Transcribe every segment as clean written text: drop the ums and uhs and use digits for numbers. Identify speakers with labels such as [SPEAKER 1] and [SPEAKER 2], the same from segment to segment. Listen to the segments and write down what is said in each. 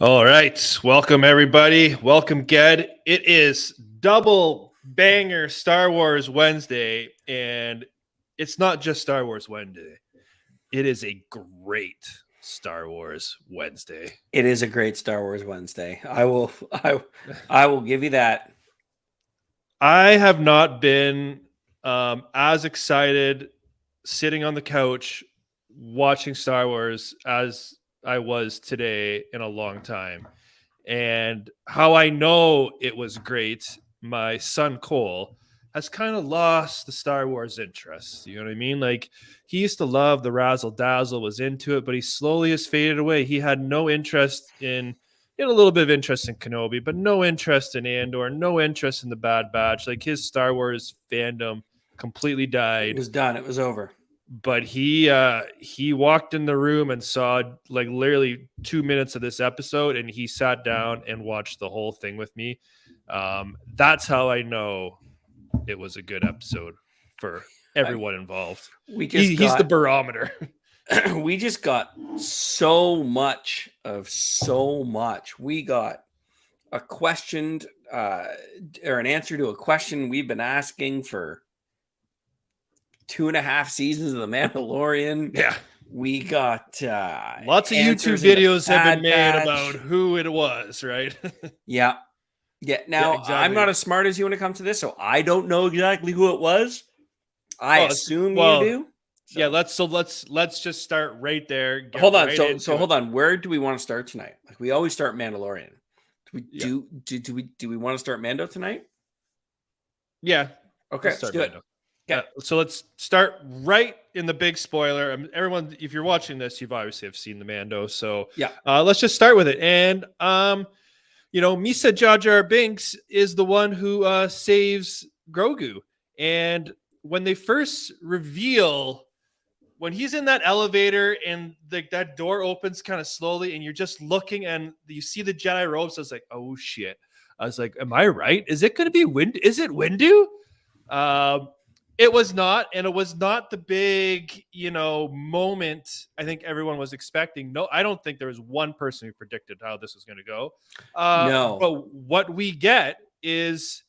[SPEAKER 1] All right. Welcome, everybody. Welcome, Ged. It is double banger Star Wars Wednesday, and it's not just Star Wars Wednesday. It is a great Star Wars Wednesday.
[SPEAKER 2] It is a great Star Wars Wednesday. I will give you that.
[SPEAKER 1] I have not been as excited sitting on the couch watching Star Wars as I was today in a long time. And how I know it was great, my son Cole has kind of lost the Star Wars interest. You know what I mean? Like, he used to love the razzle dazzle, was into it, but he slowly has faded away. He had no interest in a little bit of interest in Kenobi, but no interest in Andor, no interest in the Bad Batch. Like, his Star Wars fandom completely died.
[SPEAKER 2] It was done. It was over.
[SPEAKER 1] But he walked in the room and saw like literally 2 minutes of this episode, and he sat down and watched the whole thing with me. That's how I know it was a good episode for everyone involved. He's the barometer.
[SPEAKER 2] We just got so much. We got a question or an answer to a question we've been asking for 2.5 seasons of The Mandalorian.
[SPEAKER 1] Yeah.
[SPEAKER 2] We got
[SPEAKER 1] lots of YouTube videos have been made about who it was, right?
[SPEAKER 2] Yeah. Now, exactly. I'm not as smart as you when it comes to this, so I don't know exactly who it was. I assume you do.
[SPEAKER 1] So. Yeah, let's just start right there.
[SPEAKER 2] Hold on. Hold on. Where do we want to start tonight? Like, we always start Mandalorian. Do we want to start Mando tonight?
[SPEAKER 1] Yeah.
[SPEAKER 2] Okay, let's do it.
[SPEAKER 1] Yeah, so let's start right in the big spoiler. Everyone, if you're watching this, you've obviously have seen the Mando. So
[SPEAKER 2] yeah,
[SPEAKER 1] let's just start with it. And Misa Jar Jar Binks is the one who saves Grogu. And when they first reveal, when he's in that elevator and that door opens kind of slowly, and you're just looking and you see the Jedi robes, I was like, oh shit! I was like, am I right? Is it going to be Wind? Is it Windu? It was not, and it was not the big, moment I think everyone was expecting. No, I don't think there was one person who predicted how this was going to go.
[SPEAKER 2] No.
[SPEAKER 1] But what we get is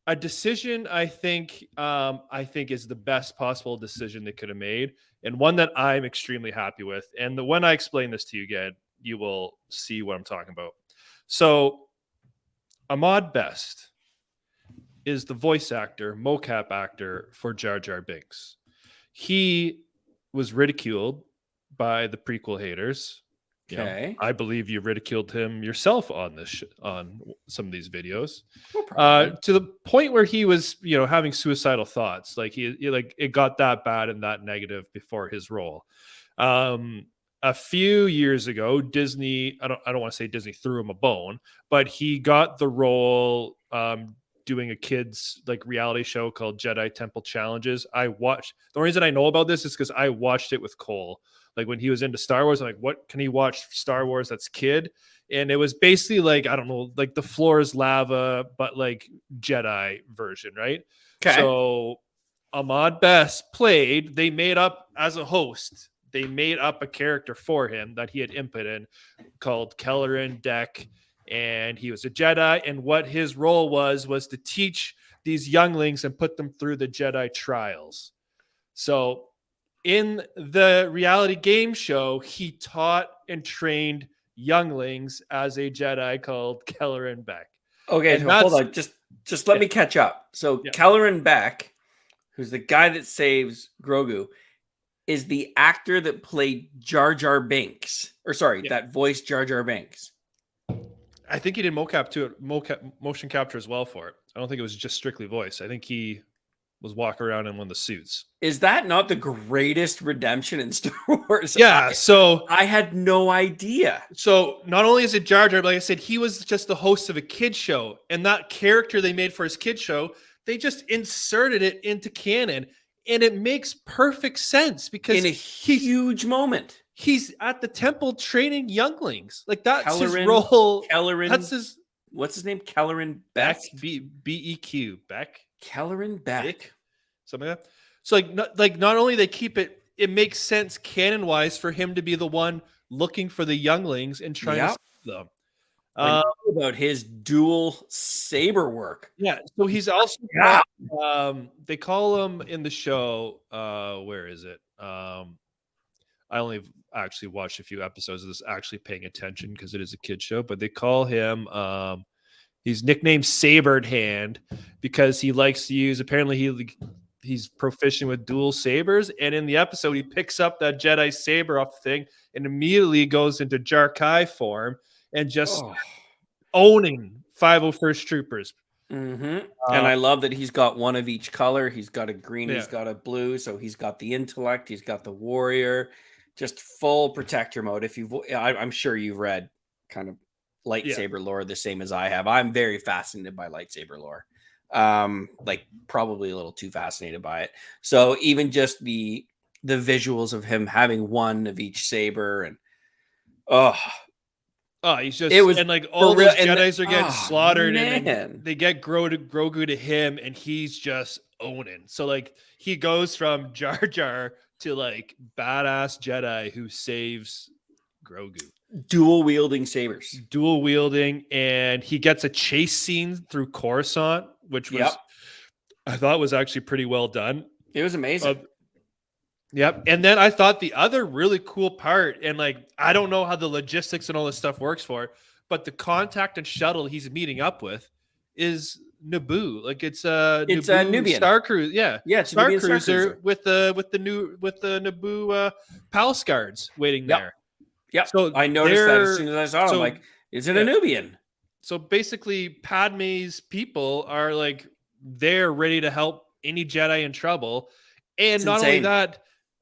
[SPEAKER 1] a decision I think is the best possible decision they could have made, and one that I'm extremely happy with. And when I explain this to you again, you will see what I'm talking about. So, Ahmad Best is the voice actor, mocap actor for Jar Jar Binks. He was ridiculed by the prequel haters.
[SPEAKER 2] Okay.
[SPEAKER 1] I believe you ridiculed him yourself on this on some of these videos.
[SPEAKER 2] No
[SPEAKER 1] to the point where he was, having suicidal thoughts. Like he it got that bad and that negative before his role. A few years ago, Disney, I don't want to say Disney threw him a bone, but he got the role doing a kids reality show called Jedi Temple Challenges. The reason I know about this is because I watched it with Cole. Like, when he was into Star Wars, I'm like, what can he watch Star Wars that's kid? And it was basically I don't know, the floor is lava, but Jedi version, right?
[SPEAKER 2] Okay.
[SPEAKER 1] So Ahmad Best they made up as a host. They made up a character for him that he had input in called Kelleran Deck. And he was a Jedi, and what his role was to teach these younglings and put them through the Jedi trials. So in the reality game show, he taught and trained younglings as a Jedi called Kelleran Beck.
[SPEAKER 2] Okay, so hold on. Just let me catch up. So Kelleran Beck, who's the guy that saves Grogu, is the actor that played Jar Jar Binks. Or sorry, that voiced Jar Jar Binks.
[SPEAKER 1] I think he did motion capture as well for it. I don't think it was just strictly voice. I think he was walking around in one of the suits.
[SPEAKER 2] Is that not the greatest redemption in Star Wars?
[SPEAKER 1] Yeah, so
[SPEAKER 2] I had no idea.
[SPEAKER 1] So not only is it Jar Jar, but like I said, he was just the host of a kid show, and that character they made for his kid show, they just inserted it into canon, and it makes perfect sense because
[SPEAKER 2] in a huge moment.
[SPEAKER 1] He's at the temple training younglings. That's his role.
[SPEAKER 2] What's his name? Kelleran Beck?
[SPEAKER 1] B-E-Q. Beck?
[SPEAKER 2] Kelleran Beck.
[SPEAKER 1] Something like that. So not only they keep it makes sense canon-wise for him to be the one looking for the younglings and trying to them.
[SPEAKER 2] About his dual saber work.
[SPEAKER 1] Yeah, so he's also they call him in the show. Where is it? I only actually watched a few episodes of this, actually paying attention because it is a kid show. But they call him. He's nicknamed Sabered Hand because he likes to use. Apparently, he's proficient with dual sabers, and in the episode, he picks up that Jedi saber off the thing and immediately goes into Jarkai form and just owning 501st Troopers.
[SPEAKER 2] Mm-hmm. And I love that he's got one of each color. He's got a green, he's got a blue, so he's got the intellect, he's got the warrior, just full protector mode. If I'm sure you've read kind of lightsaber lore the same as I have. I'm very fascinated by lightsaber lore. Like probably a little too fascinated by it. So even just the visuals of him having one of each saber and
[SPEAKER 1] he's just and like all those Jedis are getting slaughtered, and then they get Grogu to him, and he's just owning. So like he goes from Jar Jar to like badass Jedi who saves Grogu.
[SPEAKER 2] Dual wielding sabers.
[SPEAKER 1] Dual wielding, and he gets a chase scene through Coruscant, which was I thought was actually pretty well done.
[SPEAKER 2] It was amazing.
[SPEAKER 1] Yep. And then I thought the other really cool part, and like I don't know how the logistics and all this stuff works for, but the contact and shuttle he's meeting up with is Naboo. Like it's a
[SPEAKER 2] Nubian
[SPEAKER 1] Star Cruiser. Yeah,
[SPEAKER 2] it's
[SPEAKER 1] Star
[SPEAKER 2] Nubian
[SPEAKER 1] Cruiser with the Naboo palace guards waiting there.
[SPEAKER 2] Yeah, so I noticed that as soon as I saw it. I'm like, is it a Nubian?
[SPEAKER 1] So basically, Padme's people are like they're ready to help any Jedi in trouble, and it's not only that.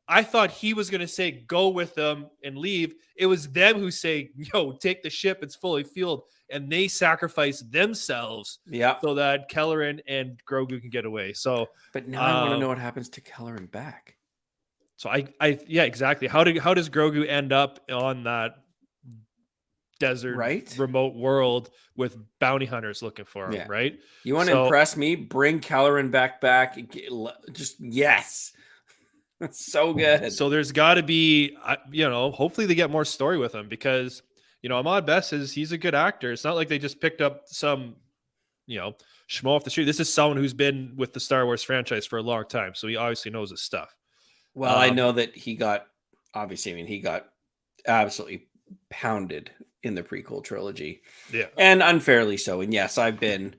[SPEAKER 1] I thought he was going to say, go with them and leave. It was them who say, yo, take the ship. It's fully fueled. And they sacrifice themselves so that Kelleran and Grogu can get away. So,
[SPEAKER 2] but now I want to know what happens to Kelleran back.
[SPEAKER 1] So yeah, exactly. How does Grogu end up on that desert, remote world with bounty hunters looking for him, right?
[SPEAKER 2] You want to impress me? Bring Kelleran back. Just yes. That's so good.
[SPEAKER 1] So there's got to be, hopefully they get more story with him because, Ahmad Best says he's a good actor. It's not like they just picked up some, schmo off the street. This is someone who's been with the Star Wars franchise for a long time. So he obviously knows his stuff.
[SPEAKER 2] Well, I know that he got absolutely pounded in the prequel trilogy.
[SPEAKER 1] Yeah.
[SPEAKER 2] And unfairly so. And yes, I've had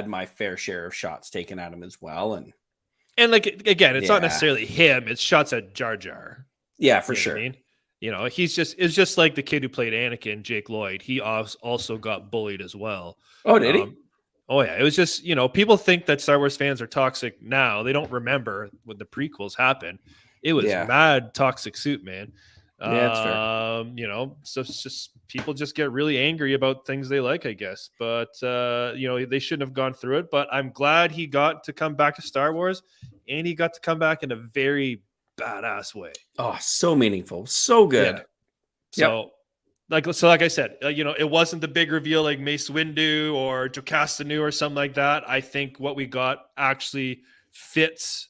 [SPEAKER 2] my fair share of shots taken at him as well.
[SPEAKER 1] And like again, it's not necessarily him; it's shots at Jar Jar.
[SPEAKER 2] Yeah, for sure.
[SPEAKER 1] I mean? It's just like the kid who played Anakin, Jake Lloyd. He also got bullied as well.
[SPEAKER 2] Oh, did he?
[SPEAKER 1] Oh yeah, it was just people think that Star Wars fans are toxic now. They don't remember when the prequels happened. It was mad toxic soup, man.
[SPEAKER 2] Yeah, that's fair.
[SPEAKER 1] So it's just people just get really angry about things they like, I guess. But they shouldn't have gone through it. But I'm glad he got to come back to Star Wars, and he got to come back in a very badass way.
[SPEAKER 2] Oh, so meaningful, so good.
[SPEAKER 1] Yeah. Like I said, it wasn't the big reveal like Mace Windu or Jocasta Nu or something like that. I think what we got actually fits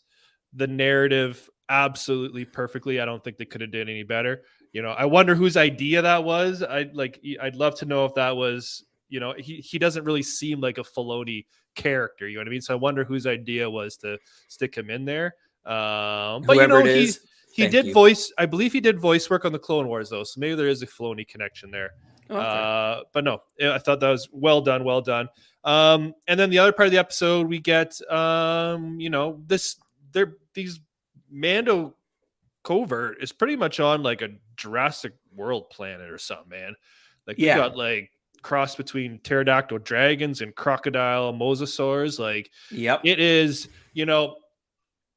[SPEAKER 1] the narrative absolutely perfectly. I don't think they could have done any better. I wonder whose idea that was. I'd love to know if that was, he doesn't really seem like a Filoni character, you know what I mean? So I wonder whose idea was to stick him in there. But
[SPEAKER 2] whoever it is,
[SPEAKER 1] he did voice, I believe he did voice work on the Clone Wars though. So maybe there is a Filoni connection there. Okay. But no, I thought that was well done. And then the other part of the episode, we get, these Mando covert is pretty much on like a Jurassic World planet or something, man. Like you got like cross between pterodactyl dragons and crocodile mosasaurs. Like it is,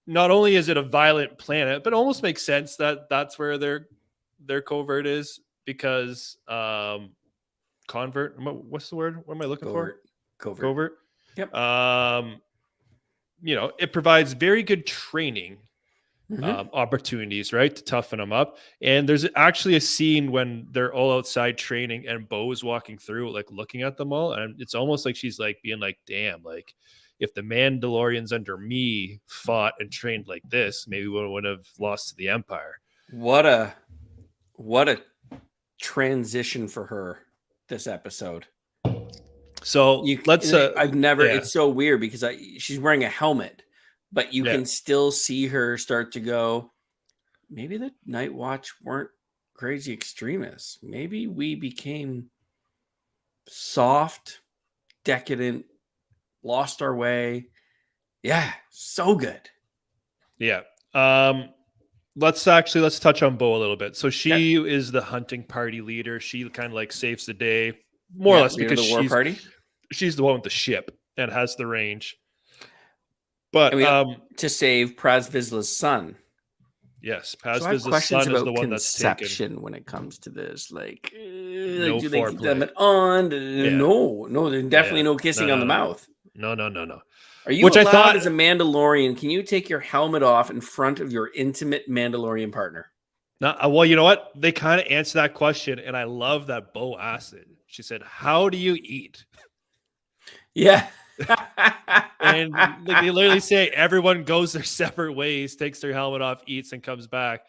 [SPEAKER 1] not only is it a violent planet, but it almost makes sense that that's where their covert is because convert. What's the word? What am I looking for? Covert.
[SPEAKER 2] Yep.
[SPEAKER 1] It provides very good training opportunities, right, to toughen them up. And there's actually a scene when they're all outside training and Bo is walking through, like looking at them all, and it's almost like she's like being like, "Damn, like if the Mandalorians under me fought and trained like this, maybe we would have lost to the Empire."
[SPEAKER 2] What a transition for her this episode.
[SPEAKER 1] So
[SPEAKER 2] I've never. It's so weird because she's wearing a helmet, but you can still see her start to go. Maybe the Night Watch weren't crazy extremists. Maybe we became soft, decadent, lost our way. Yeah, so good.
[SPEAKER 1] Yeah. Let's touch on Bo a little bit. So she is the hunting party leader. She kind of like saves the day, more or less, because
[SPEAKER 2] the war party.
[SPEAKER 1] She's the one with the ship and has the range. But
[SPEAKER 2] to save Praz Vizsla's son.
[SPEAKER 1] Yes, Paz Vizsla's son is the one that's
[SPEAKER 2] taken. When it comes to this, like,
[SPEAKER 1] no
[SPEAKER 2] do
[SPEAKER 1] foreplay.
[SPEAKER 2] They keep them on? No, there's definitely no kissing on the mouth.
[SPEAKER 1] No.
[SPEAKER 2] Are you allowed as a Mandalorian? Can you take your helmet off in front of your intimate Mandalorian partner?
[SPEAKER 1] No, well, you know what? They kind of answer that question, and I love that Bo asked it. She said, "How do you eat?"
[SPEAKER 2] Yeah.
[SPEAKER 1] And they literally say everyone goes their separate ways, takes their helmet off, eats, and comes back.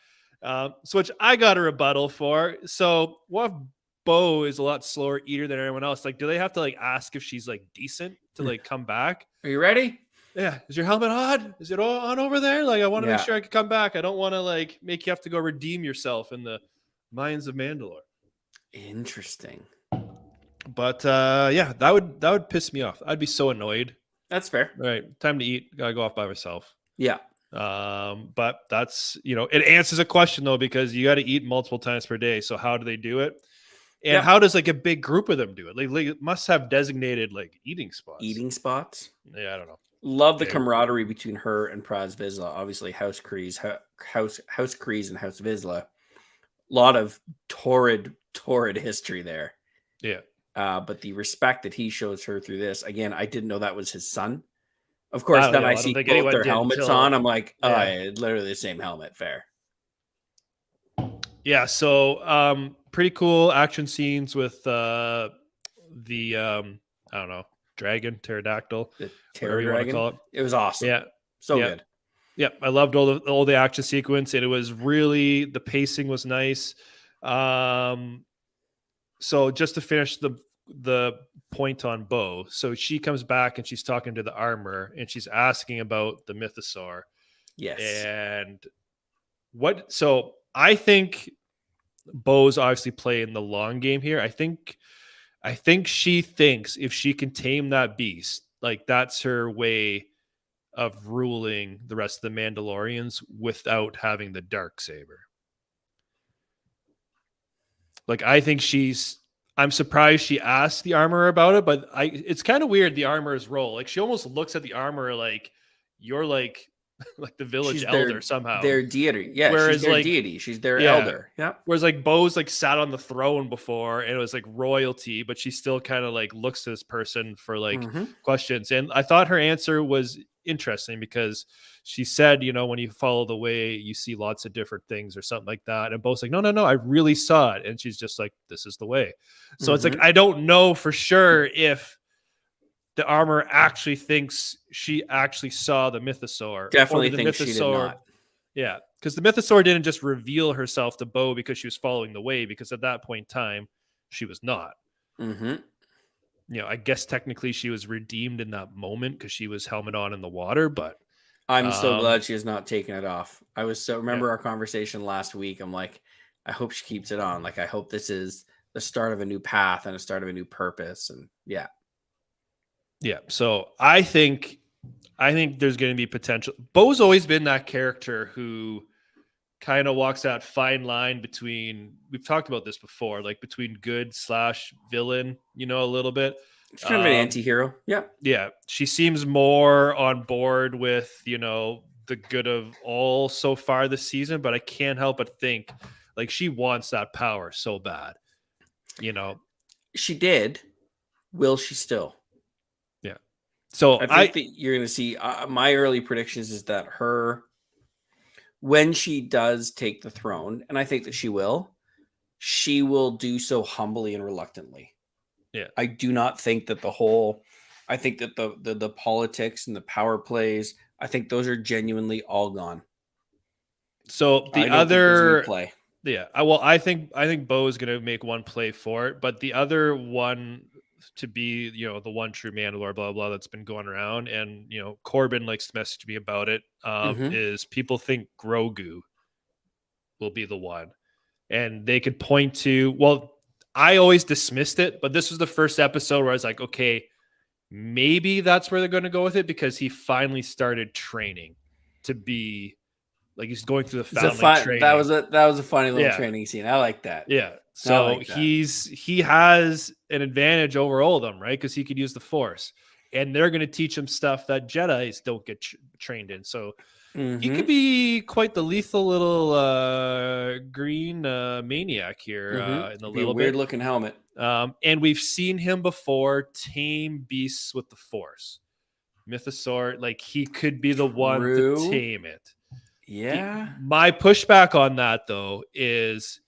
[SPEAKER 1] So which I got a rebuttal for. So what if Bo is a lot slower eater than everyone else? Like, do they have to like ask if she's like decent to like come back?
[SPEAKER 2] Are you ready?
[SPEAKER 1] Yeah. Is your helmet on? Is it all on over there? Like, I want to make sure I can come back. I don't want to like make you have to go redeem yourself in the mines of Mandalore.
[SPEAKER 2] Interesting.
[SPEAKER 1] But that would piss me off. I'd be so annoyed.
[SPEAKER 2] That's fair.
[SPEAKER 1] All right, time to eat. Gotta go off by myself.
[SPEAKER 2] Yeah.
[SPEAKER 1] But that's, it answers a question though, because you got to eat multiple times per day. So how do they do it? And how does like a big group of them do it? Like must have designated like eating spots. Yeah, I don't know.
[SPEAKER 2] Love the camaraderie between her and Praz Vizsla. Obviously, House Kryze and House Vizsla. A lot of torrid history there.
[SPEAKER 1] Yeah.
[SPEAKER 2] But the respect that he shows her through this, again, I didn't know that was his son. Of course, then I see both their helmets on. I'm like, literally the same helmet. Fair.
[SPEAKER 1] Yeah. So, pretty cool action scenes with I don't know, dragon, pterodactyl, whatever you want to call it.
[SPEAKER 2] It was awesome.
[SPEAKER 1] Yeah.
[SPEAKER 2] So good.
[SPEAKER 1] Yeah. I loved all the action sequence, and it was really, the pacing was nice. So just to finish the point on Bo, so she comes back and she's talking to the armor and she's asking about the mythosaur.
[SPEAKER 2] Yes.
[SPEAKER 1] And so I think Bo's obviously playing the long game here. I think she thinks if she can tame that beast, like that's her way of ruling the rest of the Mandalorians without having the Darksaber. Like, I think I'm surprised she asked the armorer about it, but it's kind of weird, the armorer's role. Like, she almost looks at the armorer like you're like the village elder somehow.
[SPEAKER 2] Their deity. Yeah, whereas she's their deity. She's their elder. Yeah.
[SPEAKER 1] Whereas like Bo's like sat on the throne before and it was like royalty, but she still kind of like looks to this person for like questions. And I thought her answer was interesting because she said, when you follow the way, you see lots of different things or something like that. And Bo's like, no, I really saw it. And she's just like, this is the way. So it's like, I don't know for sure if the armor actually thinks she actually saw the mythosaur.
[SPEAKER 2] Definitely thinks she did not.
[SPEAKER 1] Yeah, because the mythosaur didn't just reveal herself to Bo because she was following the way, because at that point in time, she was not. I guess technically she was redeemed in that moment because she was helmet on in the water, but
[SPEAKER 2] I'm so glad she has not taken it off. I was remember our conversation last week. I'm like, I hope she keeps it on. Like, I hope this is the start of a new path and a start of a new purpose. And yeah.
[SPEAKER 1] So I think there's going to be potential. Bo's always been that character who kind of walks that fine line between, we've talked about this before, like between good / villain, a little bit.
[SPEAKER 2] She's kind of an anti-hero. Yeah.
[SPEAKER 1] Yeah. She seems more on board with, the good of all so far this season, but I can't help but think like she wants that power so bad, She did.
[SPEAKER 2] Will she still?
[SPEAKER 1] So
[SPEAKER 2] I think that you're going to see my early predictions is that when she does take the throne, and I think that she will do so humbly and reluctantly.
[SPEAKER 1] Yeah.
[SPEAKER 2] I do not think that I think that the politics and the power plays, I think those are genuinely all gone.
[SPEAKER 1] So the other play. Yeah. I think Bo is going to make one play for it, but the other one to be, the one true Mandalore, blah, blah, that's been going around. And, Corbin likes to message me about it. Is people think Grogu will be the one, and they could point to, well, I always dismissed it, but this was the first episode where I was like, okay, maybe that's where they're going to go with it, because he finally started training to be like, he's going through the Foundling training.
[SPEAKER 2] That was a funny little training scene. I like that.
[SPEAKER 1] Yeah. So he has an advantage over all of them, right? Because he could use the Force, and they're going to teach him stuff that Jedis don't get trained in. So he could be quite the lethal little green maniac here in the little
[SPEAKER 2] weird looking helmet.
[SPEAKER 1] And we've seen him before tame beasts with the Force. Mythosaur, like, he could be the one to tame it.
[SPEAKER 2] Yeah.
[SPEAKER 1] My pushback on that, though, is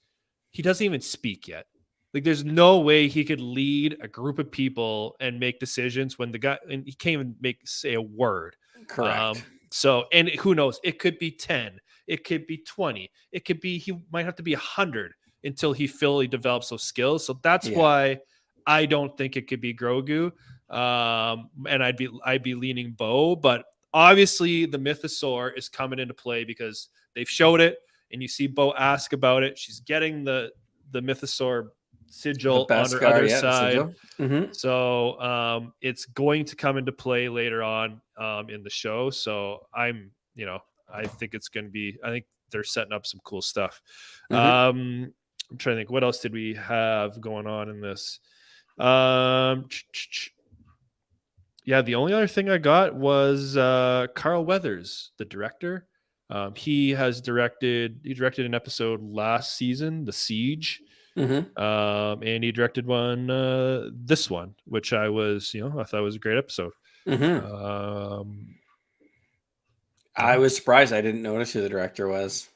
[SPEAKER 1] he doesn't even speak yet. Like, there's no way he could lead a group of people and make decisions when the guy, and he can't even say a word.
[SPEAKER 2] Correct.
[SPEAKER 1] So, and who knows? It could be 10. It could be 20. It could be, he might have to be 100 until he fully develops those skills. So that's why I don't think it could be Grogu. And I'd be leaning Bo, but obviously the Mythosaur is coming into play because they've showed it, and you see Bo ask about it. She's getting the Mythosaur sigil on her other side. So it's going to come into play later on in the show. So I think it's going to be, I think they're setting up some cool stuff. I'm trying to think, what else did we have going on in this? Yeah, the only other thing I got was Carl Weathers, the director. He directed an episode last season, The Siege. And he directed this one, which I thought was a great episode.
[SPEAKER 2] I was surprised. I didn't notice who the director was.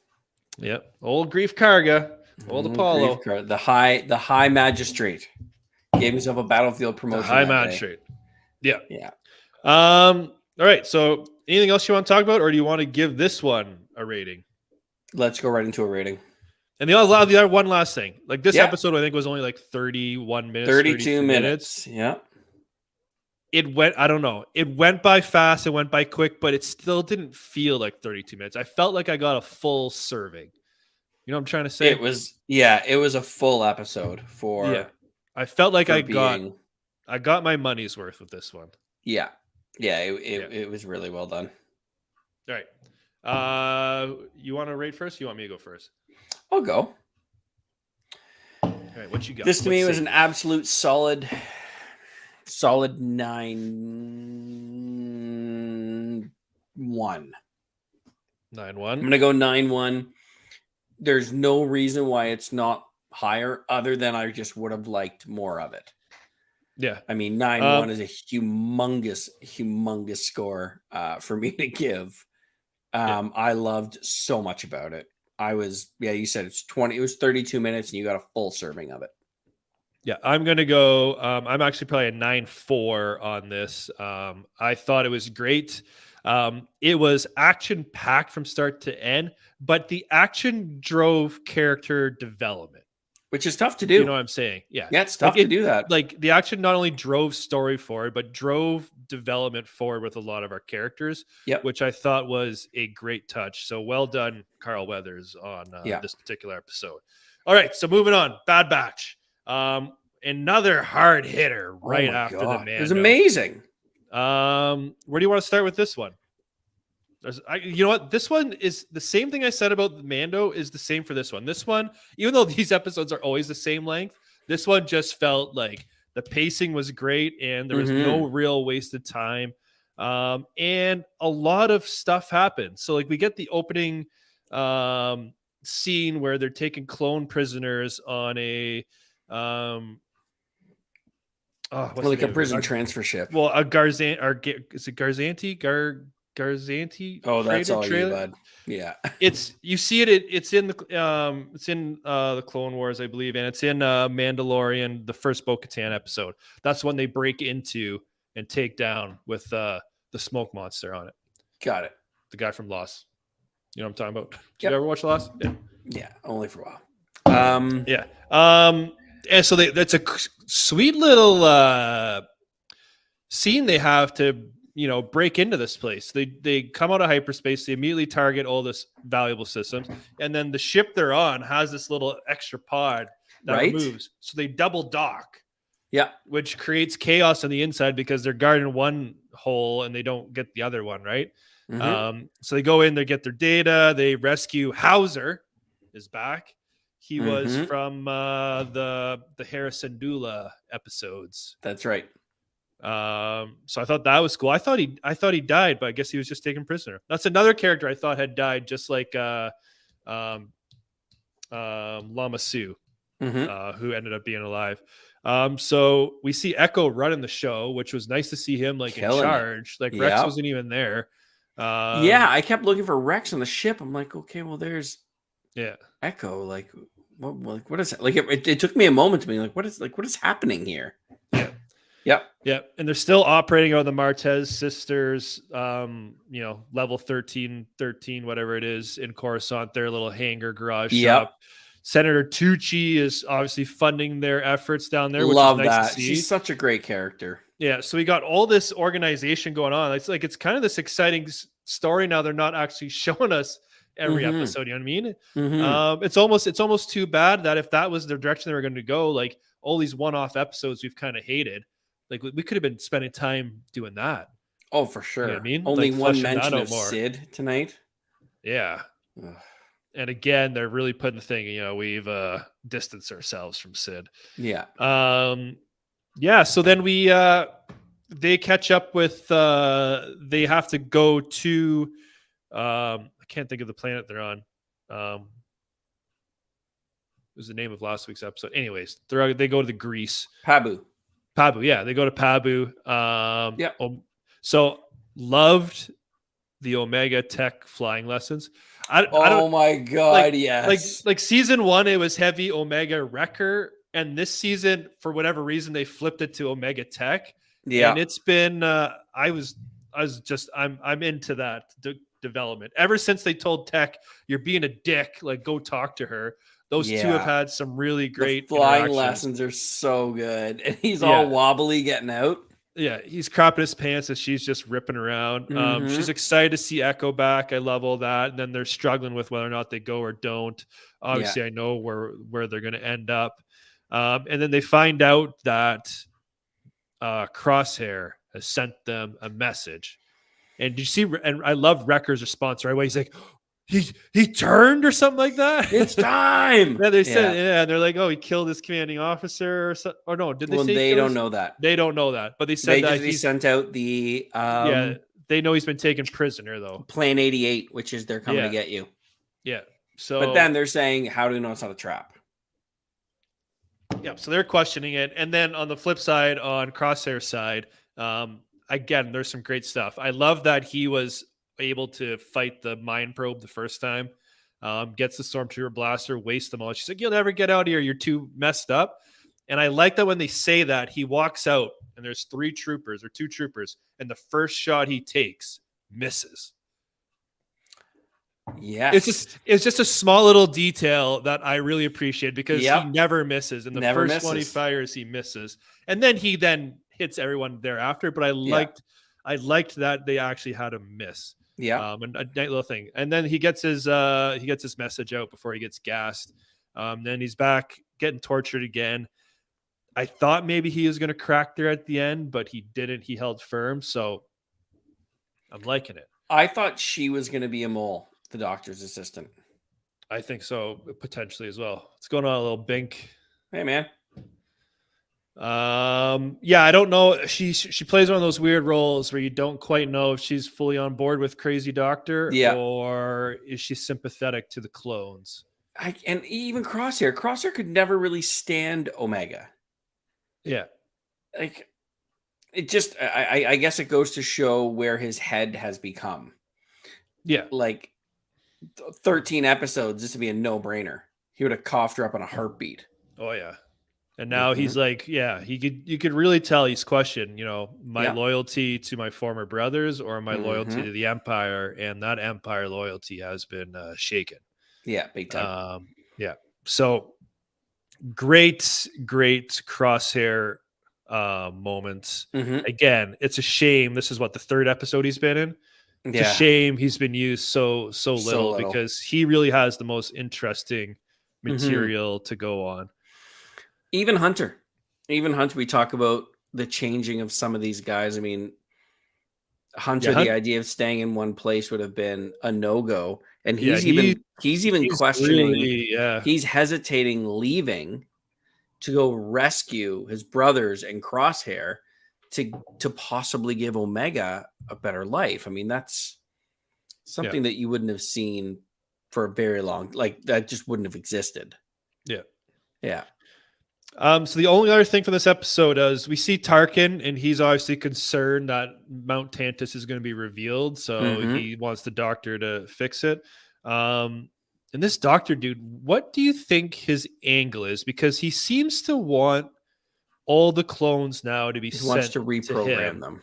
[SPEAKER 1] Yep. Old Grief Karga, old Apollo.
[SPEAKER 2] The high magistrate. Gave himself a battlefield promotion.
[SPEAKER 1] The high magistrate. Yeah. Yeah. All right. So anything else you want to talk about, or do you want to give this one a rating?
[SPEAKER 2] Let's go right into a rating.
[SPEAKER 1] And the other one last thing. Like, this episode, I think, was only like 31 minutes.
[SPEAKER 2] 32 minutes. Yeah.
[SPEAKER 1] It went, I don't know. It went by fast. It went by quick, but it still didn't feel like 32 minutes. I felt like I got a full serving. You know what I'm trying to say?
[SPEAKER 2] It was a full episode for.
[SPEAKER 1] Yeah. I felt like I got my money's worth with this one.
[SPEAKER 2] Yeah. Yeah. It was really well done.
[SPEAKER 1] All right. You want to rate first? Or you want me to go first?
[SPEAKER 2] I'll go.
[SPEAKER 1] All right. What you got?
[SPEAKER 2] This to me was an absolute solid 9-1. 9-1. I'm going to go 9-1. There's no reason why it's not higher, other than I just would have liked more of it.
[SPEAKER 1] Yeah.
[SPEAKER 2] I mean, 9-1 is a humongous score for me to give. I loved so much about it. You said it was 32 minutes and you got a full serving of it.
[SPEAKER 1] Yeah, I'm going to go, I'm actually probably a 9-4 on this. I thought it was great. It was action-packed from start to end, but the action drove character development.
[SPEAKER 2] Which is tough to do.
[SPEAKER 1] You know what I'm saying? Yeah.
[SPEAKER 2] Yeah, it's tough to do that.
[SPEAKER 1] Like, the action not only drove story forward, but drove development forward with a lot of our characters, which I thought was a great touch. So well done, Carl Weathers, on this particular episode. All right, so moving on. Bad Batch. Another hard hitter right after the Mando.
[SPEAKER 2] It was amazing.
[SPEAKER 1] Where do you want to start with this one? You know what? This one is the same thing I said about the Mando is the same for this one. This one, even though these episodes are always the same length, this one just felt like the pacing was great and there was no real wasted time. And a lot of stuff happened. So, like, we get the opening scene where they're taking clone prisoners on a
[SPEAKER 2] like a prison transfer ship.
[SPEAKER 1] Well, a is it Garzanti? Garzanti.
[SPEAKER 2] Oh, that's all you, bud. Yeah.
[SPEAKER 1] You see it. It's in the Clone Wars, I believe, and it's in Mandalorian, the first Bo-Katan episode. That's when they break into and take down with the smoke monster on it.
[SPEAKER 2] Got it.
[SPEAKER 1] The guy from Lost. You know what I'm talking about? Did you ever watch Lost? Yeah.
[SPEAKER 2] Yeah, only for a while.
[SPEAKER 1] Yeah. And so that's a sweet little scene they have to, break into this place. They come out of hyperspace, they immediately target all this valuable systems, and then the ship they're on has this little extra pod that moves. So they double dock.
[SPEAKER 2] Yeah.
[SPEAKER 1] Which creates chaos on the inside because they're guarding one hole and they don't get the other one, right? So they go in, they get their data, they rescue Hauser is back. He was from the Harrison Dula episodes.
[SPEAKER 2] That's right.
[SPEAKER 1] So I thought that was cool. I thought he died, but I guess he was just taken prisoner. That's another character I thought had died, just like Lama Su, who ended up being alive. So we see Echo running the show, which was nice to see him in charge. Rex wasn't even there.
[SPEAKER 2] I kept looking for Rex on the ship. I'm like, okay, well, there's Echo. What is it? It took me a moment to be like, what is happening here?
[SPEAKER 1] Yeah. And they're still operating on the Martez sisters, level 13, whatever it is, in Coruscant, their little hangar garage shop. Senator Tucci is obviously funding their efforts down there.
[SPEAKER 2] Love
[SPEAKER 1] which is nice
[SPEAKER 2] that.
[SPEAKER 1] To see.
[SPEAKER 2] She's such a great character.
[SPEAKER 1] Yeah. So we got all this organization going on. It's kind of this exciting story now. They're not actually showing us every episode. You know what I mean? It's almost too bad that if that was the direction they were going to go, like all these one-off episodes we've kind of hated, like we could have been spending time doing that.
[SPEAKER 2] Oh, for sure.
[SPEAKER 1] You know what I mean?
[SPEAKER 2] Only one mention of Sid tonight.
[SPEAKER 1] Yeah. Ugh. And again, they're really putting the thing, we've distanced ourselves from Sid.
[SPEAKER 2] Yeah.
[SPEAKER 1] So then they catch up with, they have to go to, I can't think of the planet they're on. It was the name of last week's episode. Anyways, they go to the Greece.
[SPEAKER 2] Pabu.
[SPEAKER 1] Yeah. They go to Pabu. So loved the Omega Tech flying lessons.
[SPEAKER 2] Oh my God, yes.
[SPEAKER 1] Like season 1, it was heavy Omega Wrecker, and this season, for whatever reason, they flipped it to Omega Tech.
[SPEAKER 2] Yeah,
[SPEAKER 1] and it's been I'm into that development ever since they told Tech, "You're being a dick, like go talk to her." Those two have had some really great
[SPEAKER 2] flying lessons. Are so good, and he's all wobbly getting out.
[SPEAKER 1] Yeah, he's crapping his pants as she's just ripping around. She's excited to see Echo back. I love all that. And then they're struggling with whether or not they go or don't. Obviously, I know where they're going to end up. And then they find out that Crosshair has sent them a message. And did you see? And I love Wrecker's response right away. He's like, he turned or something like that.
[SPEAKER 2] It's time.
[SPEAKER 1] Yeah, they said, and they're like, oh, he killed his commanding officer, or no? Did they say?
[SPEAKER 2] They don't know that.
[SPEAKER 1] They don't know that, but they said that
[SPEAKER 2] he sent out the.
[SPEAKER 1] They know he's been taken prisoner though.
[SPEAKER 2] Plan 88, which is they're coming to get you.
[SPEAKER 1] Yeah. So,
[SPEAKER 2] but then they're saying, how do we know it's not a trap?
[SPEAKER 1] Yeah. So they're questioning it, and then on the flip side, on Crosshair's side, again, there's some great stuff. I love that he was able to fight the mind probe the first time, gets the Stormtrooper blaster, wastes them all. She's like, you'll never get out of here. You're too messed up. And I like that when they say that, he walks out and there's 2 troopers, and the first shot he takes misses.
[SPEAKER 2] Yeah.
[SPEAKER 1] It's just a small little detail that I really appreciate because he never misses. And the first one he fires, he misses. And then he hits everyone thereafter. But I liked that they actually had him miss.
[SPEAKER 2] Yeah.
[SPEAKER 1] And a nice little thing. And then he gets his message out before he gets gassed. Then he's back getting tortured again. I thought maybe he was going to crack there at the end, but he didn't. He held firm. So I'm liking it.
[SPEAKER 2] I thought she was going to be a mole, the doctor's assistant.
[SPEAKER 1] I think so, potentially as well. What's going on, a little Bink?
[SPEAKER 2] Hey, man.
[SPEAKER 1] I don't know. She plays one of those weird roles where you don't quite know if she's fully on board with Crazy Doctor or is she sympathetic to the clones.
[SPEAKER 2] And even Crosshair could never really stand Omega.
[SPEAKER 1] Yeah.
[SPEAKER 2] Like it just, I guess it goes to show where his head has become.
[SPEAKER 1] Yeah.
[SPEAKER 2] Like 13 episodes, this would be a no-brainer. He would have coughed her up on a heartbeat.
[SPEAKER 1] Oh yeah. And now he's like, you could really tell he's questioned, my loyalty to my former brothers or my loyalty to the Empire. And that Empire loyalty has been shaken.
[SPEAKER 2] Yeah, big time.
[SPEAKER 1] So great Crosshair moments. Again, it's a shame. This is what the third episode he's been in. It's a shame he's been used so little because he really has the most interesting material to go on.
[SPEAKER 2] Even Hunter, we talk about the changing of some of these guys. I mean, Hunter, the idea of staying in one place would have been a no-go. And he's even questioning, really, he's hesitating leaving to go rescue his brothers and Crosshair to possibly give Omega a better life. I mean, that's something that you wouldn't have seen for a very long, like that just wouldn't have existed. Yeah.
[SPEAKER 1] So the only other thing from this episode is we see Tarkin, and he's obviously concerned that Mount Tantus is going to be revealed, so he wants the Doctor to fix it. And this Doctor dude, what do you think his angle is? Because he seems to want all the clones now to be sent. He wants to
[SPEAKER 2] reprogram them.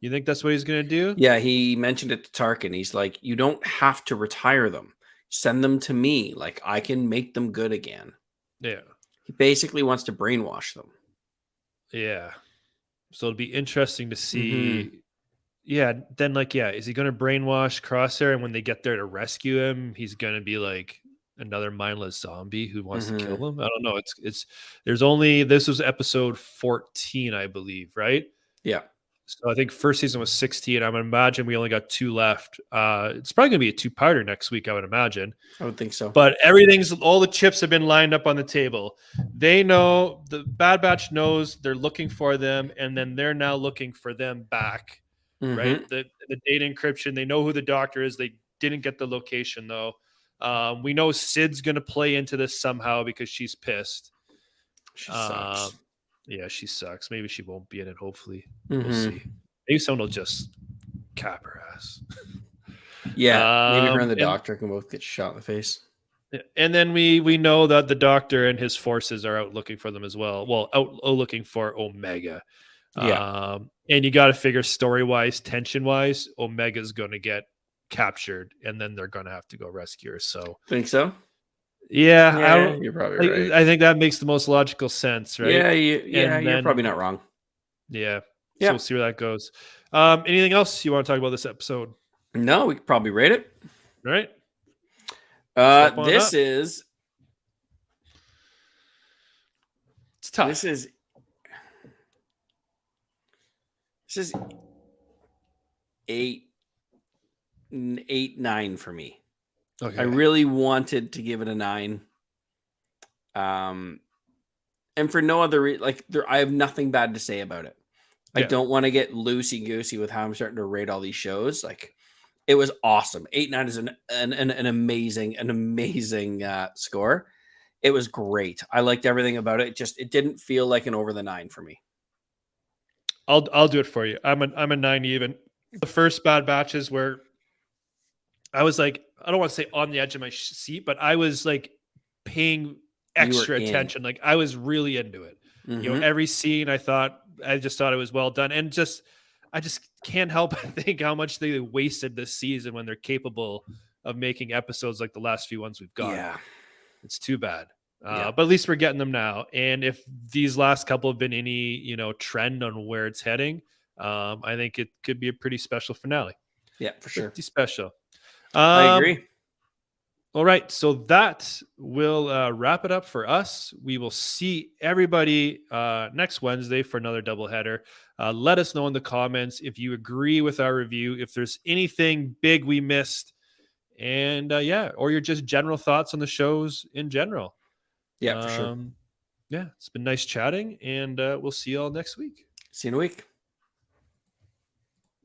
[SPEAKER 1] You think that's what he's going to do?
[SPEAKER 2] Yeah, he mentioned it to Tarkin. He's like, you don't have to retire them. Send them to me. Like, I can make them good again.
[SPEAKER 1] Yeah.
[SPEAKER 2] He basically wants to brainwash them.
[SPEAKER 1] Yeah. So it'll be interesting to see. Yeah. Then, like, is he going to brainwash Crosshair? And when they get there to rescue him, he's going to be like another mindless zombie who wants to kill him. I don't know. This was episode 14, I believe, right?
[SPEAKER 2] Yeah.
[SPEAKER 1] So I think first season was 16. I would imagine we only got 2 left. It's probably going to be a 2-parter next week, I would imagine.
[SPEAKER 2] I would think so.
[SPEAKER 1] But all the chips have been lined up on the table. They know, the Bad Batch knows they're looking for them, and then they're now looking for them back, right? The data encryption, they know who the Doctor is. They didn't get the location, though. We know Sid's going to play into this somehow because she's pissed.
[SPEAKER 2] She sucks.
[SPEAKER 1] Yeah, she sucks. Maybe she won't be in it, hopefully. We'll see. Maybe someone will just cap her ass.
[SPEAKER 2] Yeah, maybe her and the Doctor can both get shot in the face.
[SPEAKER 1] And then we know that the Doctor and his forces are out looking for them as well. Well, out looking for Omega.
[SPEAKER 2] Yeah.
[SPEAKER 1] And you got to figure story-wise, tension-wise, Omega's going to get captured, and then they're going to have to go rescue her. So
[SPEAKER 2] think so?
[SPEAKER 1] Yeah,
[SPEAKER 2] you're probably right.
[SPEAKER 1] I think that makes the most logical sense, right?
[SPEAKER 2] Yeah, you're probably not wrong.
[SPEAKER 1] Yeah. So we'll see where that goes. Anything else you want to talk about this episode?
[SPEAKER 2] No, we could probably rate it.
[SPEAKER 1] All right.
[SPEAKER 2] This is
[SPEAKER 1] it's tough.
[SPEAKER 2] This is 8.9 for me.
[SPEAKER 1] Okay.
[SPEAKER 2] I really wanted to give it a 9. And for no other reason, I have nothing bad to say about it. I don't want to get loosey-goosey with how I'm starting to rate all these shows. Like, it was awesome. 8.9 is an amazing score. It was great. I liked everything about it. It didn't feel like an over the 9 for me.
[SPEAKER 1] I'll do it for you. I'm a 9 even. The first Bad Batches where I was like, I don't want to say on the edge of my seat, but I was like paying extra attention. Like, I was really into it. You know, every scene I just thought it was well done. And I just can't help but think how much they wasted this season when they're capable of making episodes like the last few ones we've got.
[SPEAKER 2] Yeah.
[SPEAKER 1] It's too bad. But at least we're getting them now. And if these last couple have been any, trend on where it's heading, I think it could be a pretty special finale.
[SPEAKER 2] Yeah, for sure.
[SPEAKER 1] Pretty special.
[SPEAKER 2] I agree.
[SPEAKER 1] All right. So that will wrap it up for us. We will see everybody next Wednesday for another doubleheader. Let us know in the comments if you agree with our review, if there's anything big we missed, and or your just general thoughts on the shows in general.
[SPEAKER 2] Yeah, for sure.
[SPEAKER 1] Yeah, it's been nice chatting, and we'll see you all next week.
[SPEAKER 2] See you in a week.